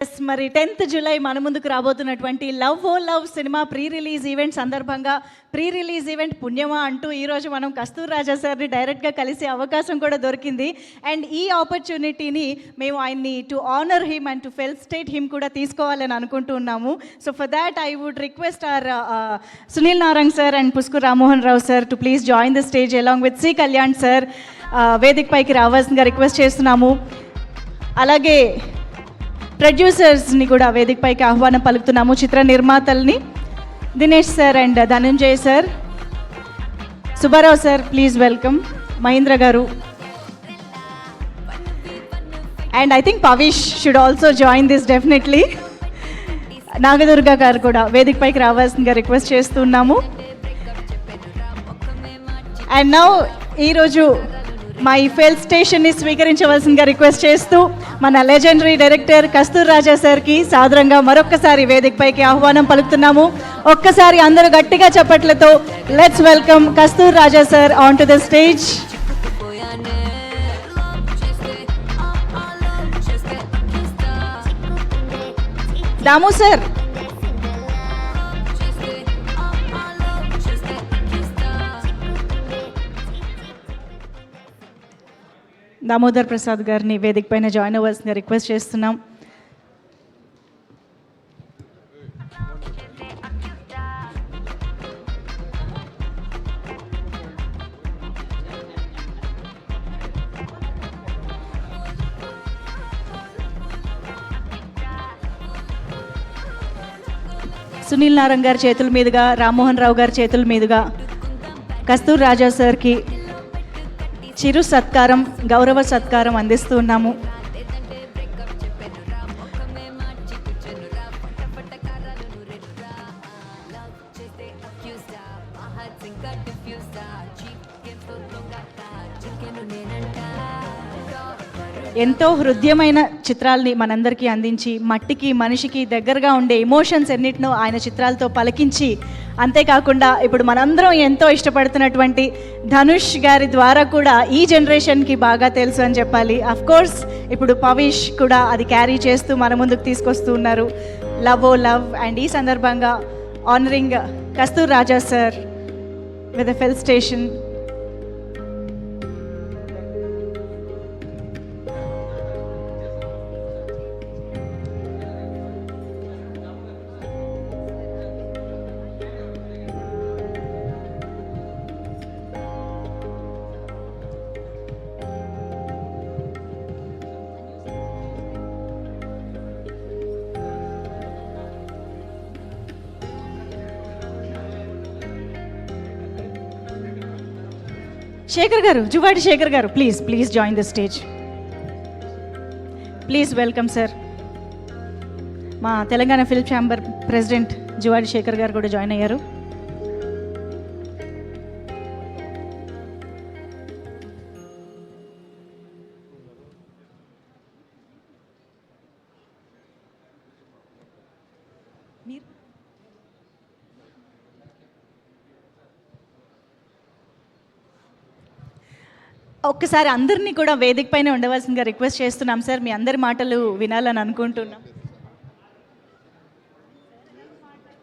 మరి 10th July మన ముందుకు రాబోతున్నటువంటి love o love cinema pre release event సందర్భంగా ప్రీ రిలీజ్ ఈవెంట్ పుణ్యమా అంటూ ఈరోజు మనం కస్తూరి రాజా సార్ని డైరెక్ట్గా కలిసే అవకాశం కూడా దొరికింది. అండ్ ఈ ఆపర్చునిటీని మేము ఆయన్ని to honour him and to felicitate him కూడా తీసుకోవాలని అనుకుంటూ ఉన్నాము. So for that I would request our Sunil Narang sir and Pusku Rammohan Rao sir to please join the stage along with C Kalyan sir. వేదిక పైకి రావాల్సిందిగా రిక్వెస్ట్ చేస్తున్నాము. అలాగే ప్రొడ్యూసర్స్ని కూడా వేదిక పైకి ఆహ్వానం పలుకుతున్నాము. చిత్ర నిర్మాతల్ని Dinesh sir and Dhananjay sir, Subbarao sir please welcome, Mahendra గారు and I think Pavish should also join this definitely. Nagadurga గారు కూడా వేదిక పైకి రావాల్సిందిగా రిక్వెస్ట్ చేస్తున్నాము. అండ్ నౌ ఈరోజు మా ఈ ఫెలిసిటేషన్ని స్వీకరించవలసిందిగా రిక్వెస్ట్ చేస్తూ మన లెజెండరీ డైరెక్టర్ కస్తూరి రాజా సార్కి సాదరంగా మరొక్కసారి వేదికపైకి ఆహ్వానం పలుకుతున్నాము. ఒక్కసారి అందరూ గట్టిగా చప్పట్లతో let's welcome Kasturi Raja sir on to the stage. Damu sir, Damodar Prasad గారిని వేదిక పైన జాయిన్ అవ్వాల్సిందిగా రిక్వెస్ట్ చేస్తున్నాం. సునీల్ నారంగ్ గారి చేతుల మీదుగా, రామ్మోహన్ రావు గారి చేతుల మీదుగా కస్తూరి రాజా సార్కి చిరు సత్కారం, గౌరవ సత్కారం అందిస్తూ ఉన్నాము. ఎంతో హృదయమైన చిత్రాల్ని మనందరికీ అందించి మట్టికి మనిషికి దగ్గరగా ఉండే ఎమోషన్స్ ఎన్నిటినో ఆయన చిత్రాలతో పలికించి, అంతేకాకుండా ఇప్పుడు మనందరం ఎంతో ఇష్టపడుతున్నటువంటి ధనుష్ గారి ద్వారా కూడా ఈ జనరేషన్కి బాగా తెలుసు అని చెప్పాలి. అఫ్కోర్స్ ఇప్పుడు పవిష్ కూడా అది క్యారీ చేస్తూ మన ముందుకు తీసుకొస్తూ ఉన్నారు. Love o love. అండ్ ఈ సందర్భంగా honouring Kasturi Raja sir with a felicitation. Shekhar గారు, జువాడి శేఖర్ గారు please join the stage. Please welcome sir. మా Telangana film chamber president Juvadi Shekhar గారు కూడా జాయిన్ అయ్యారు. ఒక్కసారి అందరినీ కూడా వేదిక పైన ఉండవలసిందిగా రిక్వెస్ట్ చేస్తున్నాం సార్. మీ అందరి మాటలు వినాలని అనుకుంటున్నాం.